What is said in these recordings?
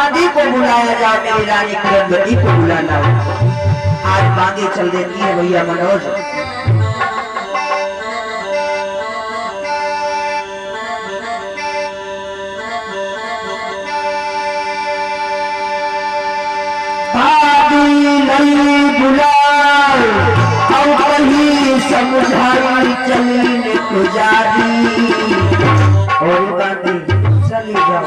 बांदी को बुलाया जाओ, मेरी रानी किरणवती को बुलाना। आज बांदी चल देती है भैया मनोज। समझाई चली गुजारी और बांदी चली जाओ।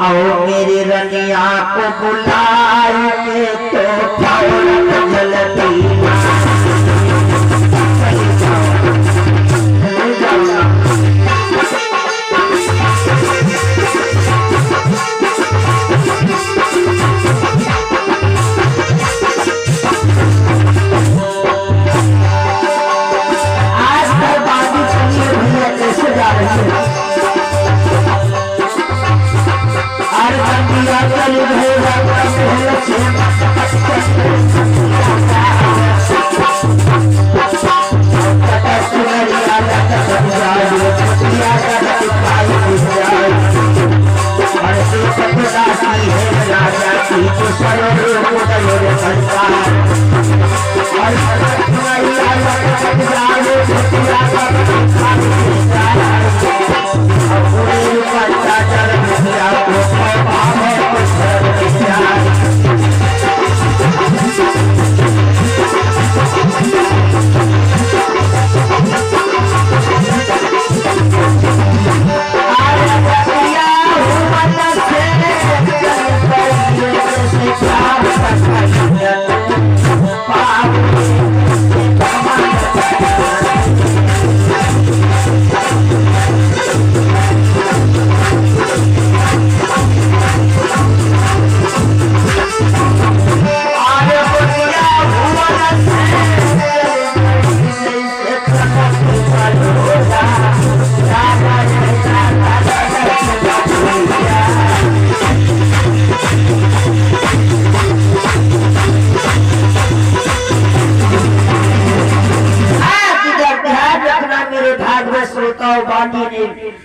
आओ मेरी रनिया को बुलाए के तो फौरन जल्दी चली जाओ, चली जाओ।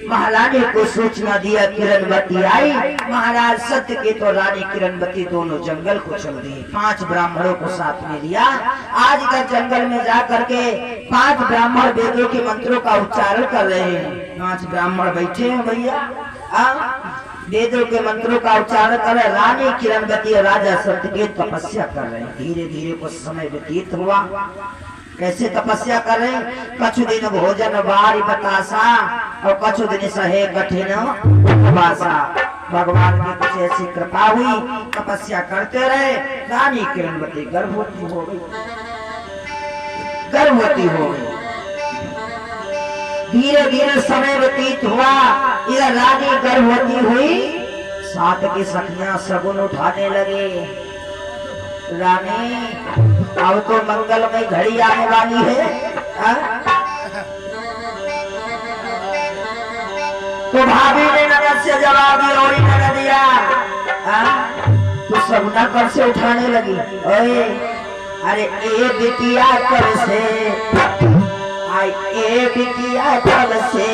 महारानी को सूचना दिया किरणवती आई। महाराज सत्य के तो रानी किरणवती दोनों जंगल को चल दी। 5 ब्राह्मणों को साथ में लिया। आज तक जंगल में जा करके 5 ब्राह्मण वेदों के मंत्रों का उच्चारण कर रहे हैं। 5 ब्राह्मण बैठे हैं भैया, वेदों के मंत्रों का उच्चारण कर रहे। रानी किरणवती और राजा सत्यकेत तपस्या कर रहे हैं। धीरे धीरे कुछ समय व्यतीत हुआ। कैसे तपस्या कर रहे? कछु दिन भोजन बारी बतासा और कछु दिन सहे कठिन उपवासा। भगवान की कुछ ऐसी कृपा हुई, तपस्या करते रहे। रानी किरणवती गर्भवती हो गई, गर्भवती हो गई। धीरे धीरे समय व्यतीत हुआ। इधर रानी गर्भवती हुई, साथ की सखियां सगुन उठाने लगे। रानी अब तो मंगलमय घड़ी आने वाली है। तो भाभी ने ननद से जवाब दिया और ननद दिया। तो सगुना कर से उठाने लगी। ओए अरे ए बिटिया कर से, आई ए बिटिया कर से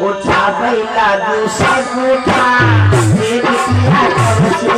उठा बैला दूसरा उठा। ए बिटिया कर से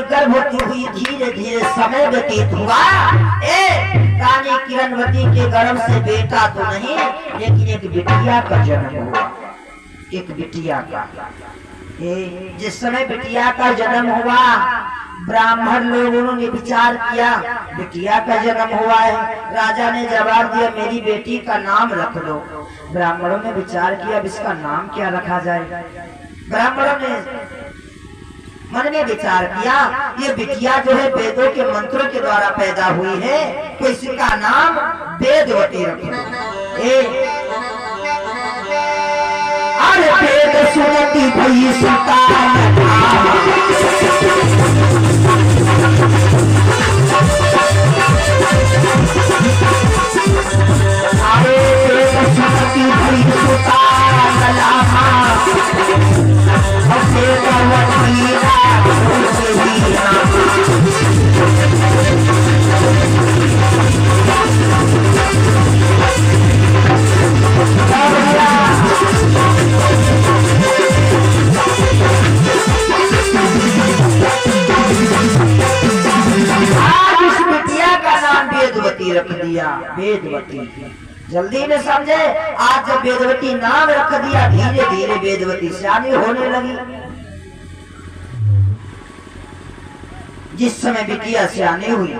गर्भवती हुई, धीरे धीरे समय व्यतीत हुआ। रानी किरणवती के गर्भ से बेटा तो नहीं, लेकिन एक बिटिया का जन्म हुआ। एक बिटिया का, जिस समय बिटिया का जन्म हुआ, ब्राह्मण लोगों ने विचार किया बिटिया का जन्म हुआ है। राजा ने जवाब दिया मेरी बेटी का नाम रख दो। ब्राह्मणों ने विचार किया अब इसका नाम क्या रखा जाए। ब्राह्मणों ने मन में विचार किया ये बिटिया जो है वेदों के मंत्रों के द्वारा पैदा हुई है, तो इसका नाम वेदवती रखो। अरे वेद सुनती भई सुल्तान वेदवती रख दिया। वेदवती जल्दी में समझे, आज जब वेदवती नाम रख दिया, धीरे धीरे वेदवती सयानी होने लगी। जिस समय बिटिया सयानी हुई,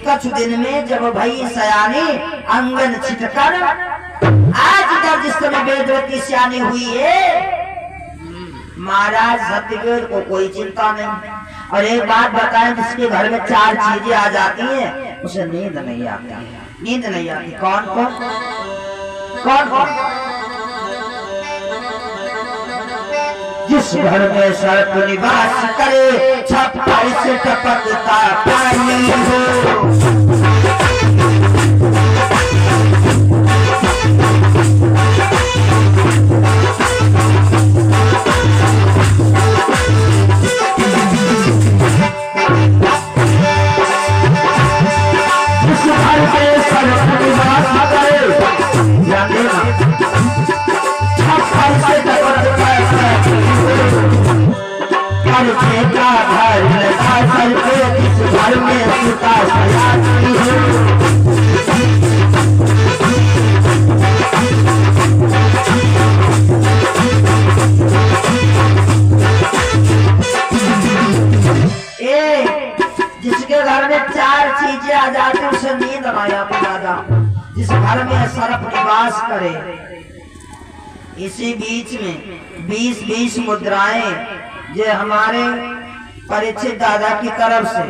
कुछ दिन में जब भई सयानी अंगन छिटकर, आज तक जिस समय वेदवती सयानी हुई है, महाराज सत्यव्रत को कोई चिंता नहीं। और एक बात बताएं, जिसके घर में 4 चीजें आ जाती हैं उसे नींद नहीं आती है। नींद नहीं आती। कौन कौन कौन कौन? जिस घर में सर्प निवास करे, छप्पर से टपकता पानी हो। घर में सीता सयानी है। जिसके घर में 4 चीजें आ जाती उसे नींद आया दादा। जिस घर में सर्प निवास करे, इसी बीच में 20-20 मुद्राएं जो हमारे परिचित दादा की तरफ से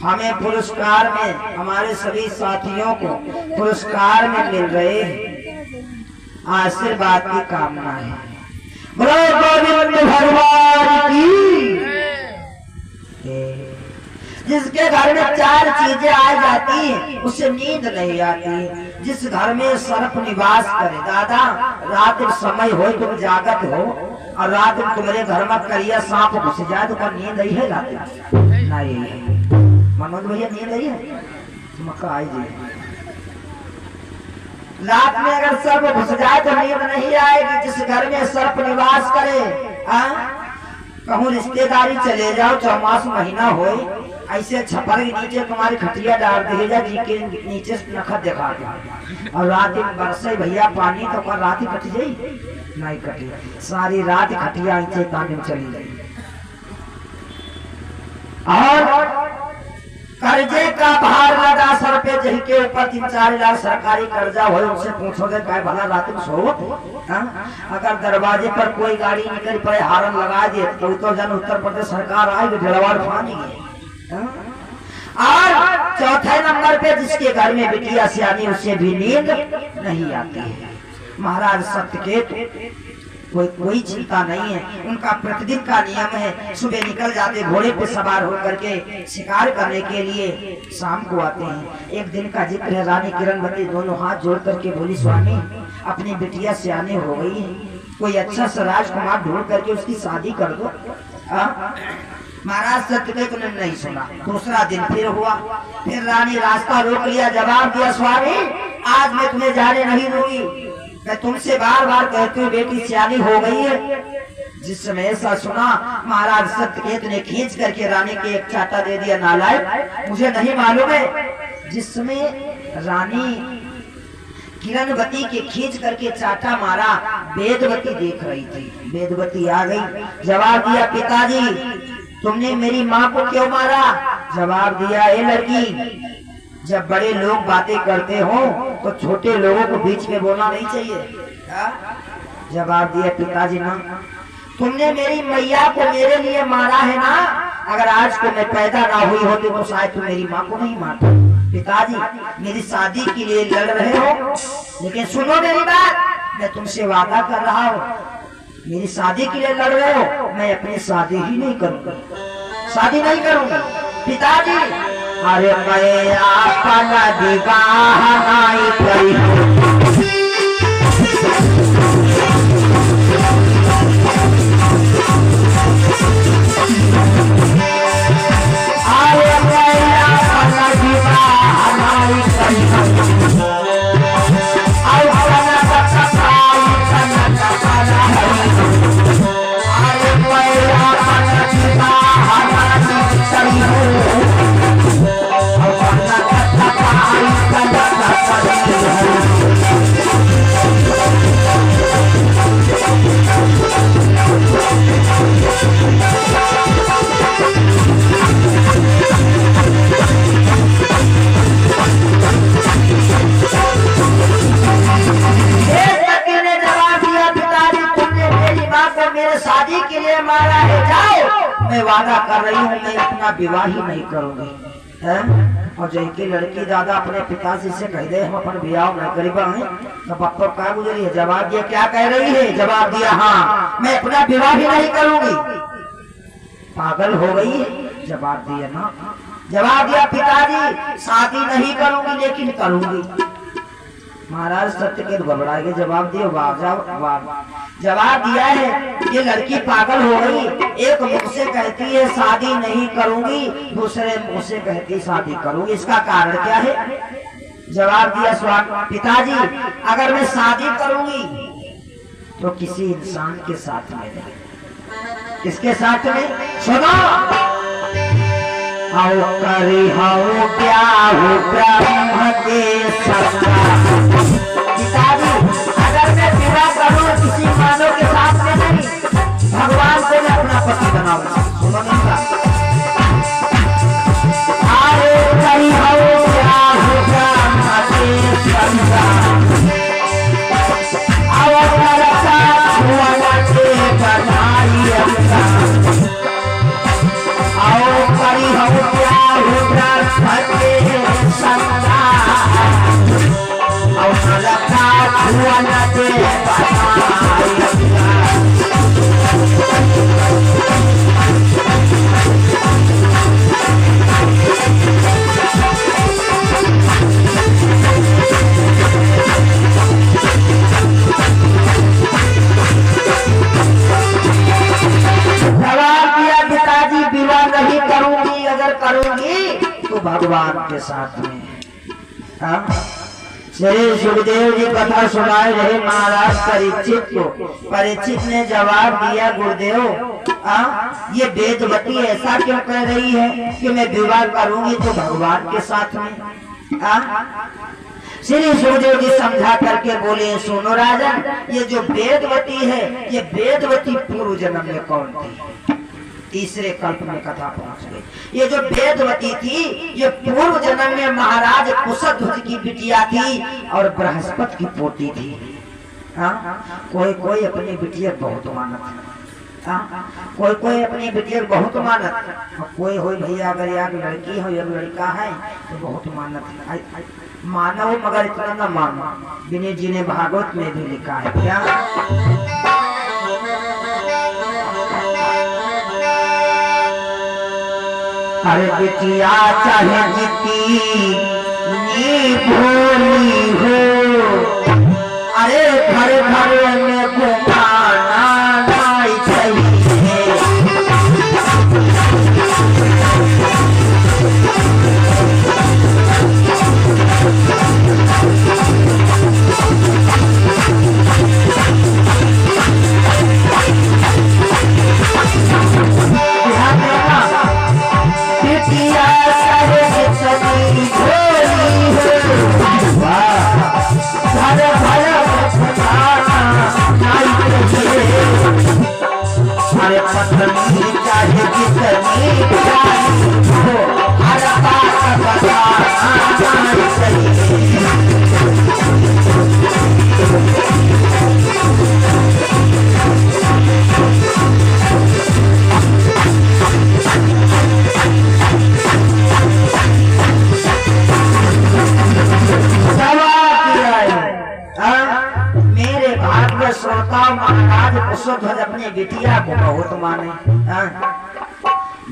हमें पुरस्कार में, हमारे सभी साथियों को पुरस्कार में मिल रहे हैं। आशीर्वाद की कामना है। बोलो गोविंद भगवान की। जिसके घर में 4 चीजें आ जाती हैं उसे नींद नहीं आती। जिस घर में सर्प निवास करे, दादा रात समय हो तुम जागत हो और रात में तुम्हारे घर में करिया सांप घुस जाए तो क्या नींद आई है? रात नहीं। मनोज भैया नींद आई है? मक्का आई जी। रात में अगर सर्प घुस जाए तो नींद नहीं आएगी। जिस घर में सर्प निवास करे, कहूँ रिश्तेदारी चले जाओ, चौमास महीना हो, ऐसे छप्पर के नीचे तुम्हारी खटिया डाल देगा, जी के नीचे नखत दिखा दे और रात में बरसे भैया पानी तो कर रात ही कट जाई नहीं कटी। सारी रात खटिया नीचे ताने में चली गई। और कर्जे का भार लगा सर पे, जही के ऊपर 3-4 लाख सरकारी कर्जा हो, उनसे पूछोगे क्या भला रात में सो? अगर दरवाजे पर कोई गाड़ी निकल पड़े, हारन लगा दे तो जन उत्तर प्रदेश सरकार आएगी, जलवाड़ पानी है। और चौथे नंबर पे जिसके घर में बिटिया सियानी, उसे भी नींद नहीं आती है। महाराज सत्यकेत कोई चिंता नहीं है। उनका प्रतिदिन का नियम है, सुबह निकल जाते घोड़े पे सवार होकर के शिकार करने के लिए, शाम को आते हैं। एक दिन का जिक्र है, रानी किरणवती दोनों हाथ जोड़ करके बोली स्वामी अपनी बिटिया सियानी हो गई है, कोई अच्छा सा राजकुमार ढूंढ करके उसकी शादी कर दो। महाराज सत्यकेतु ने नहीं सुना। दूसरा दिन फिर हुआ, फिर रानी रास्ता रोक लिया, जवाब दिया स्वामी आज मैं तुम्हें जाने नहीं दूंगी। मैं तुमसे बार बार कहती हूँ बेटी सियानी हो गई है। जिस समय ऐसा सुना महाराज सत्यकेतु ने खींच करके रानी के एक चाटा दे दिया। नालायक, मुझे नहीं मालूम है। जिस समय रानी किरणवती के खींच करके चाटा मारा, वेदवती देख रही थी। वेदवती आ गई, जवाब दिया पिताजी तुमने मेरी माँ को क्यों मारा? जवाब दिया ए लड़की, जब बड़े लोग बातें करते हो तो छोटे लोगों को बीच में बोलना नहीं चाहिए। जवाब दिया पिताजी ना, तुमने मेरी मैया को मेरे लिए मारा है ना। अगर आज को मैं पैदा ना हुई होती तो शायद तुम मेरी माँ को नहीं मारते। पिताजी मेरी शादी के लिए लड़ रहे हो, लेकिन सुनो मेरी बात, मैं तुमसे वादा कर रहा हूँ, मेरी शादी के लिए लड़ रहे हो, मैं अपनी शादी ही नहीं करूंगा, शादी नहीं करूंगा। पिताजी अरे मैं अपना विवाह नहीं करूंगा। शादी के लिए मारा है, जाओ। मैं वादा कर रही हूँ मैं अपना विवाह ही नहीं करूंगी। और जय की लड़की दादा अपने पिताजी से कह दे हम अपन विवाह नहीं करीबा है तो पापा क्या गुजरी है। जवाब दिया क्या कह रही है? जवाब दिया हाँ मैं अपना विवाह ही नहीं करूंगी। पागल हो गई है? जवाब दिया ना। जवाब दिया पिताजी शादी नहीं करूंगी लेकिन करूंगी। महाराज सत्यकेतु घबरा के जवाब दिया वाह। जवाब दिया है ये लड़की पागल हो गई। एक मुख से कहती है शादी नहीं करूंगी, दूसरे मुख से कहती शादी करूंगी, इसका कारण क्या है? जवाब दिया स्वामी पिताजी अगर मैं शादी करूंगी तो किसी इंसान के साथ में नहीं। किसके साथ में? सुनो आओ करी हो क्या हो ब्रह्म के साथ। पिताजी अगर मैं विवाह करूं किसी मानव के साथ में नहीं, भगवान को मैं अपना पति बनाऊंगा। सुनो नहीं आए करी हो क्या हो ब्रह्म के साथ। आओ करता हुआ के बनाई अपना। आओ करी हो क्या हो ब्रह्म के संगा। आओ लगा हुआ न दे बनाई अपना। जवाब दिया पिताजी विवाह नहीं करूंगी, अगर करूंगी तो भगवान के साथ में। श्री सुखदेव जी कथा सुनाए रहे महाराज परीक्षित को। परीक्षित ने जवाब दिया गुरुदेव ये वेदवती ऐसा क्यों कह रही है कि मैं विवाह करूंगी तो भगवान के साथ में। श्री सुखदेव जी समझा करके बोले सुनो राजन, ये जो वेदवती है ये वेदवती पूर्व जन्म में कौन थी? तीसरे कल्प में कथा पहुंच गई। ये जो वेदवती थी ये पूर्व जन्म में महाराज कुशध्वज की बिटिया थी और बृहस्पति की पोती थी। कोई कोई अपनी बिटिया बहुत मानत, कोई कोई अपनी बिटिया बहुत मानत, कोई हो भैया अगर एक लड़की हो या लड़का है तो बहुत मानत मानो, मगर इतना न मानो। विनय जी ने भागवत में भी लिखा है क्या? अरे बिटिया चाहे जितनी भोली हो, अरे घर घर में कुमार अरे पत्नी चाहे जितनी प्यारी हो, हर बात बताना चाहिए। मेरे भाग्य श्रोता महाराज कुशध्वज अपने बिटिया को बहुत माने।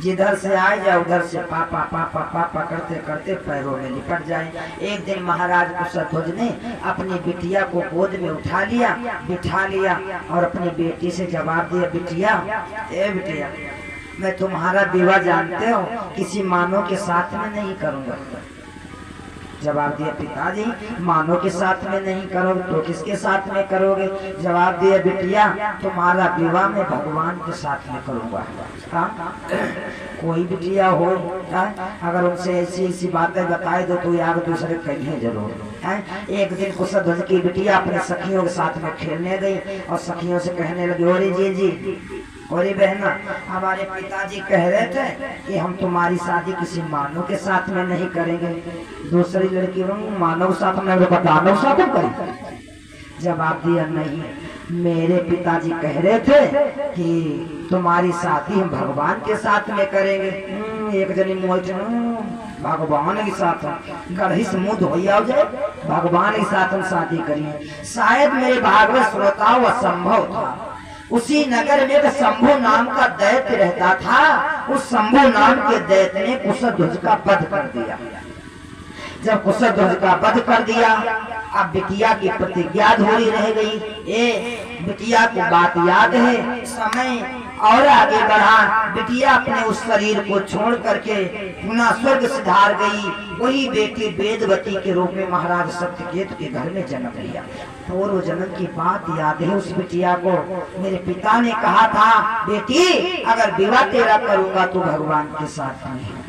जिधर से आए जाए उधर से पापा पापा पापा करते करते पैरों में लिपट जाए। एक दिन महाराज कुशध्वज ने अपनी बिटिया को गोद में उठा लिया, बिठा लिया और अपनी बेटी से जवाब दिया, बिटिया ए बिटिया, मैं तुम्हारा विवाह जानते हो किसी मानव के साथ में नहीं करूंगा। जवाब दिया, पिताजी मानव के साथ में नहीं करोगे तो किसके साथ में करोगे? जवाब दिया, बिटिया तुम्हारा विवाह में भगवान के साथ में करूंगा। कोई बिटिया हो अगर उनसे ऐसी ऐसी बातें बताए दो तो यार दूसरे कहीं जरूर। एक दिन कुशध्वज की बिटिया अपने सखियों के साथ में खेलने गई और सखियों से कहने लगी, अरे जी अरे बहना, हमारे पिताजी कह रहे थे कि हम तुम्हारी शादी किसी मानव के साथ में नहीं करेंगे। दूसरी लड़की मानव साथ में दानव साथ में करेंगे। जवाब दिया, नहीं, मेरे पिताजी कह रहे थे कि तुम्हारी शादी हम भगवान के साथ में करेंगे। एक जनी भगवान के साथ गढ़ी से मुंह धोया जाए, भगवान के साथ हम शादी करेंगे। शायद मेरे भागवत श्रोताओं असंभव था। उसी नगर में एक शंभु नाम का दैत्य रहता था। उस शंभु नाम के दैत्य ने कुशध्वज का वध कर दिया। जब कुशध्वज का वध कर दिया, अब बिटिया की प्रतिज्ञा धोरी रह गई। बिटिया को बात याद है। समय और आगे बढ़ा, बिटिया अपने उस शरीर को छोड़ करके पुनः स्वर्ग सिधार गई। वही बेटी वेदवती के रूप में महाराज सत्यकेतु के घर में जन्म लिया। पूर्व जन्म की बात याद है उस बिटिया को। मेरे पिता ने कहा था, बेटी अगर विवाह तेरा करूंगा तो भगवान के साथ में।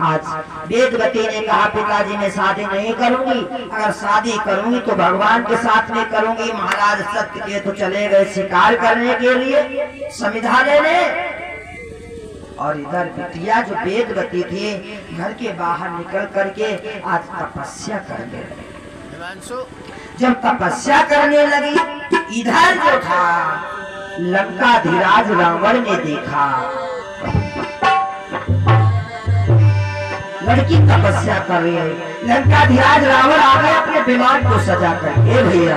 आज वेदवती ने कहा, पिताजी मैं शादी नहीं करूंगी, अगर शादी करूंगी तो भगवान के साथ में करूंगी। महाराज सत्यकेतु चले गए शिकार करने के लिए, समिधा लेने। और इधर बिटिया जो वेदवती थी घर के बाहर निकल करके आज तपस्या करने लगी। जब तपस्या करने लगी, इधर जो था लंकाधिराज रावण ने देखा लड़की तपस्या कर रही है। लंकाधिराज रावण आ गए अपने विमान को सजा कर। ए भैया,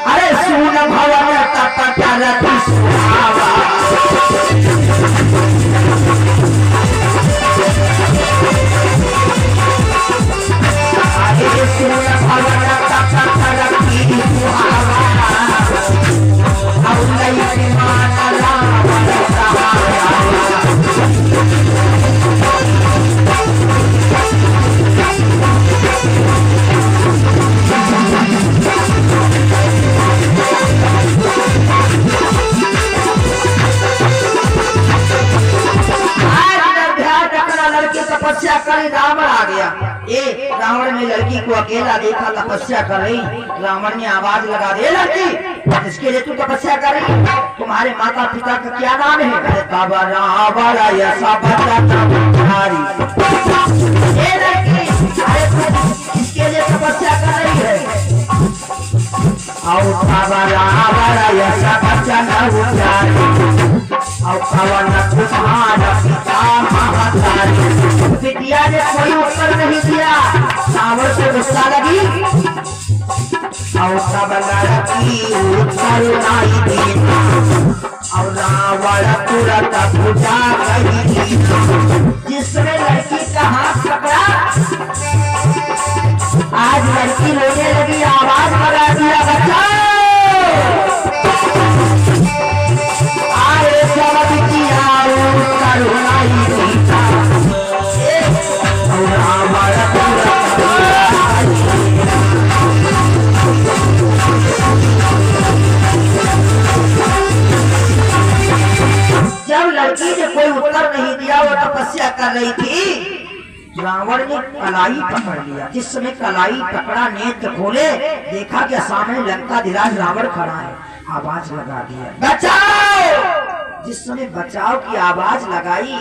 अरे सुन भवन तपकरति सुहावा, अरे सुन भवन तपकरति सुहावा, अब नई विमान रावण सहारा। तपस्या करी, रावण आ गया। रावण ने लड़की को अकेला देखा तपस्या कर रही। रावण ने आवाज लगा दे, लड़की इसके लिए तू तपस्या कर रही, तुम्हारे माता पिता का क्या नाम है? रावण ऐसा इसके लिए तपस्या कर रही है। बिटिया ने कोई उत्तर नहीं दिया। रावण से गुस्सा लगी और उत्तर नहीं देना और रावण तुरंत पूजा कही। जिसने लड़की का हाथ पकड़ा, आज लड़की रोने लगी, आवाज लगा दिया, बच्चा आए सब बिटिया उत्तर नहीं देता। जब लड़की ने कोई उत्तर नहीं दिया, वो तपस्या कर रही थी, रावण ने कलाई पकड़ लिया। जिस समय कलाई पकड़ा, नेत्र खोले, देखा कि सामने लंकाधिराज रावण खड़ा है। आवाज लगा दिया, बचाओ। जिस समय बचाव की आवाज लगाई,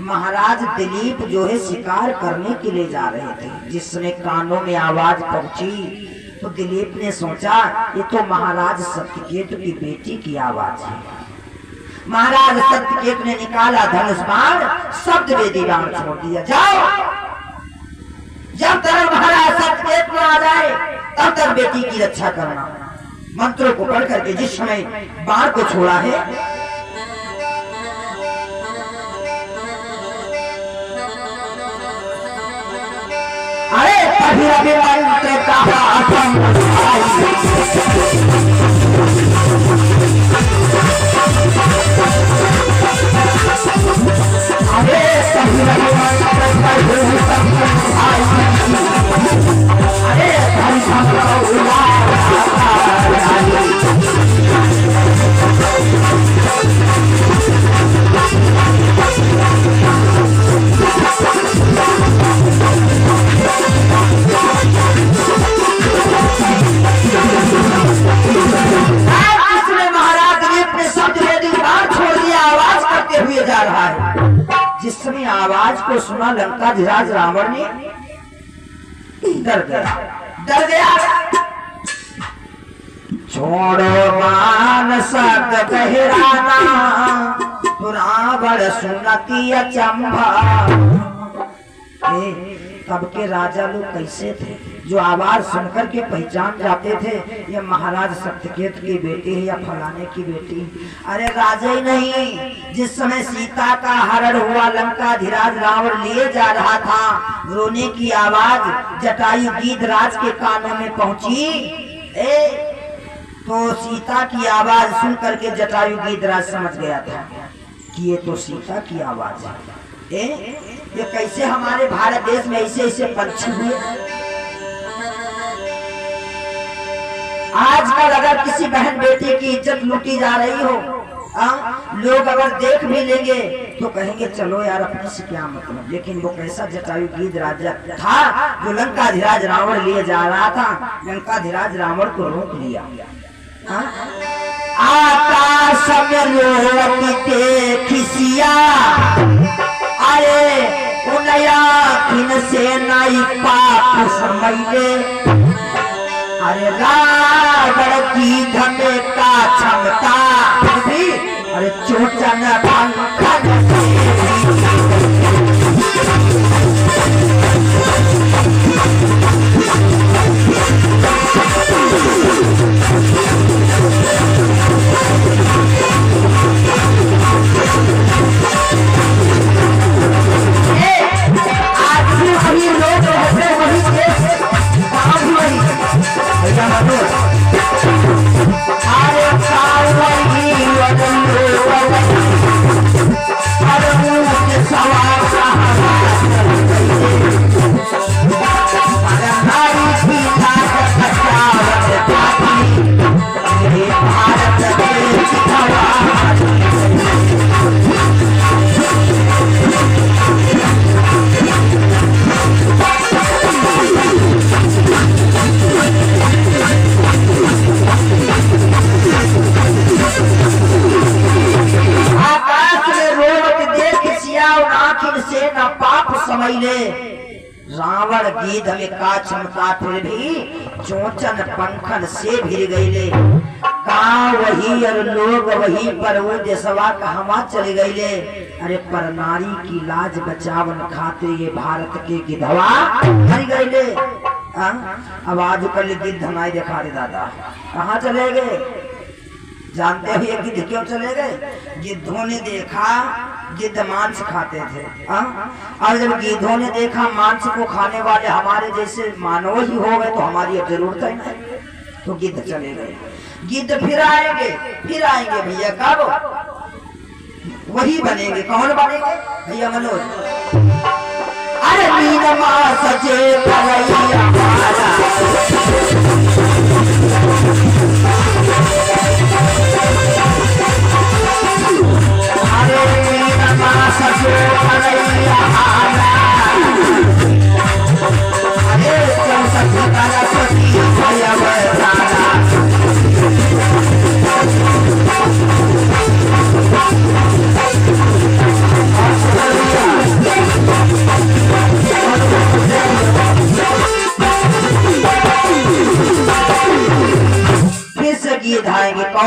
महाराज दिलीप जो है शिकार करने के लिए जा रहे थे। जिस समय कानों में आवाज पहुंची तो दिलीप ने सोचा ये तो महाराज सत्यकेतु की बेटी की आवाज है। महाराज सत्यकेतु ने निकाला धनुष बाण, शब्द वेदी बाण छोड़ दिया, जाओ। जब तक महाराज सत्यकेतु आ जाए तब तक बेटी की रक्षा करना। मंत्रों को पढ़ करके जिस समय बाण को छोड़ा है, अरे कभी अभी मंत्र का अरे कभी अरे जा रहा है। जिस समय आवाज को सुना लंकाधिराज रावण ने डर गया। छोड़ो मान सक गहराना, रावण सुनती अचंभा। तब के राजा लोग कैसे थे जो आवाज सुनकर के पहचान जाते थे ये महाराज सत्यकेतु की बेटी है या फलाने की बेटी। अरे राजा ही नहीं, जिस समय सीता का हरण हुआ लंकाधिराज रावण लिए जा रहा था, रोने की आवाज जटायु गीधराज के कानों में पहुंची। तो सीता की आवाज सुन करके जटायु गीधराज समझ गया था कि ये तो सीता की आवाज है। ये कैसे हमारे भारत देश में ऐसे ऐसे पंछी हुए। आजकल अगर किसी बहन बेटी की इज्जत लूटी जा रही हो, लोग अगर देख भी लेंगे तो कहेंगे चलो यार अपने से क्या मतलब। लेकिन वो कैसा जटायु गीधराज था जो लंकाधिराज रावण लिए जा रहा था, लंकाधिराज रावण को रोक लिया। आकाश में लोटते खिसिया, अरे उनया किन से नाई पाप समझे। अरे रावण की धमे का क्षमता भी, अरे चोचन पंखन से रावण गीध में का क्षमता फिर भी चोचन पंखन से भिर गईले। गाँव वही और लोग वही पर वो देशवा कहवा चले गईले। अरे पर नारी की लाज बचावन खातिर ये भारत के गिधवा मर गईले। अब आज कल गिद्ध हमारे देखा रे दादा कहाँ चले गए, जानते हो ये गिद्ध क्यों चले गए? गिद्धों ने देखा गिद्ध मांस खाते थे, और जब गिद्धों ने देखा मांस को खाने वाले हमारे जैसे मानव ही हो गए तो हमारी अब जरूरत है नहीं, तो गिद्ध चले गए। गिद्ध फिर आएंगे भैया, कब? वही बनेंगे। कौन बनेंगे भैया? मनोज। अरे मीन मास जे भैया हमारा, अरे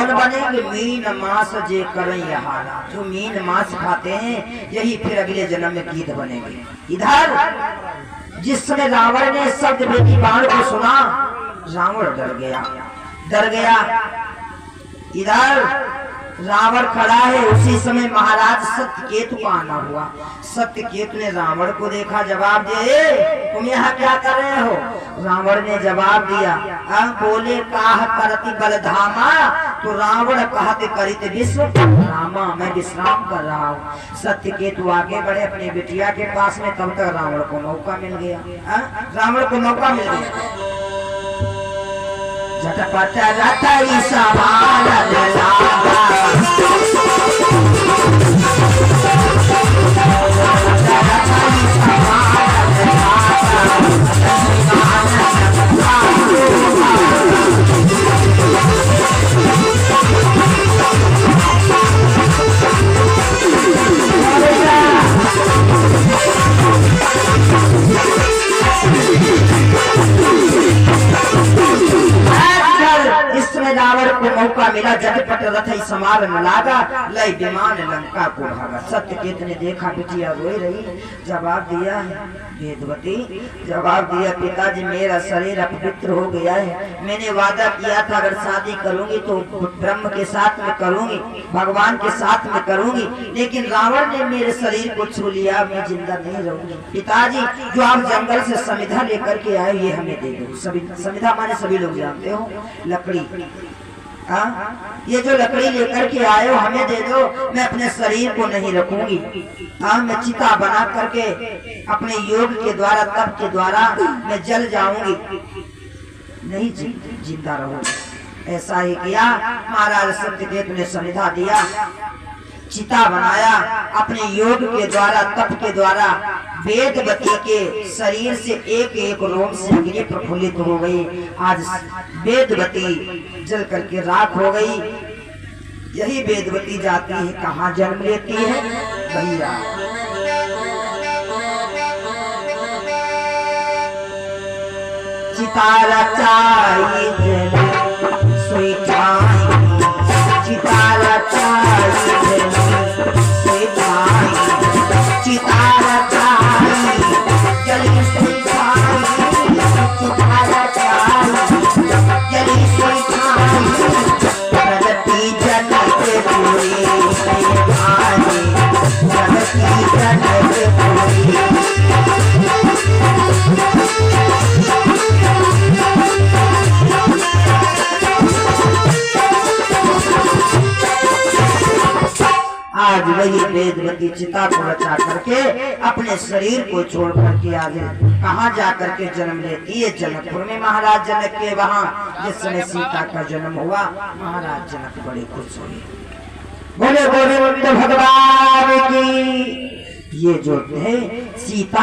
कौन बनेंगे? मीन मांस जे करें यहारा, जो मीन मांस खाते हैं यही फिर अगले जन्म में गीध बनेंगे। इधर जिस समय रावण ने शब्द बेटी बाण को सुना, रावण डर गया। इधर रावण खड़ा है, उसी समय महाराज सत्यकेतु का आना हुआ। सत्यकेतु ने रावण को देखा, जवाब दिया, तुम यहाँ क्या कर रहे हो? रावण ने जवाब दिया, बोले काह करती बलधामा, तो रावण कहते करित विश्व रामा, मैं विश्राम कर रहा हूँ। सत्यकेतु आगे बढ़े अपने बिटिया के पास में, तब तक रावण को मौका मिल गया। रावण को मौका मिल गया। झटपट रथई सवार लागा, रावण को मौका मिला, झटपट रथ समार न लागा, लय विमान लंका को भागा। सत्यकेतु ने देखा बिटिया रोई रही, जवाब दिया, वेदवती जवाब दिया, पिताजी मेरा शरीर अपवित्र हो गया है। मैंने वादा किया था अगर शादी करूंगी तो ब्रह्म के साथ में करूंगी, भगवान के साथ में करूंगी, लेकिन रावण ने मेरे शरीर को छू लिया, मैं जिंदा नहीं रहूंगी। पिताजी जो आप जंगल से समिधा लेकर के आए, ये हमें दे दो। समिधा माने सभी लोग जानते हो, लकड़ी। ये जो लकड़ी लेकर के आए हो हमें दे दो, मैं अपने शरीर को नहीं रखूंगी। मैं चिता बना करके अपने योग के द्वारा, तप के द्वारा मैं जल जाऊंगी, नहीं जिंदा रहूंगी। ऐसा ही किया। महाराज सत्यकेतु ने समिधा दिया, चिता बनाया, अपने योग के द्वारा, तप के द्वारा वेदवती के शरीर से एक एक रोम से अग्नि प्रफुल्लित हो गई। आज वेदवती जल करके राख हो गई। यही वेदवती जाती है, कहाँ जन्म लेती है? भैया चितारा चाई चितारा चाई चितारा चाई जली सुई चितारा चाई जली सुई प्रगति जनक पूरी भाई, प्रगति जनक पूरी। आज वही वेदवती चिता को रचा करके अपने शरीर को छोड़ करके आगे कहाँ जा करके जन्म लेती है? जनकपुर में महाराज जनक के वहाँ। जिस समय सीता का जन्म हुआ, महाराज जनक बड़े खुश हुए। बोले गोविंद भगवान की। ये जो है सीता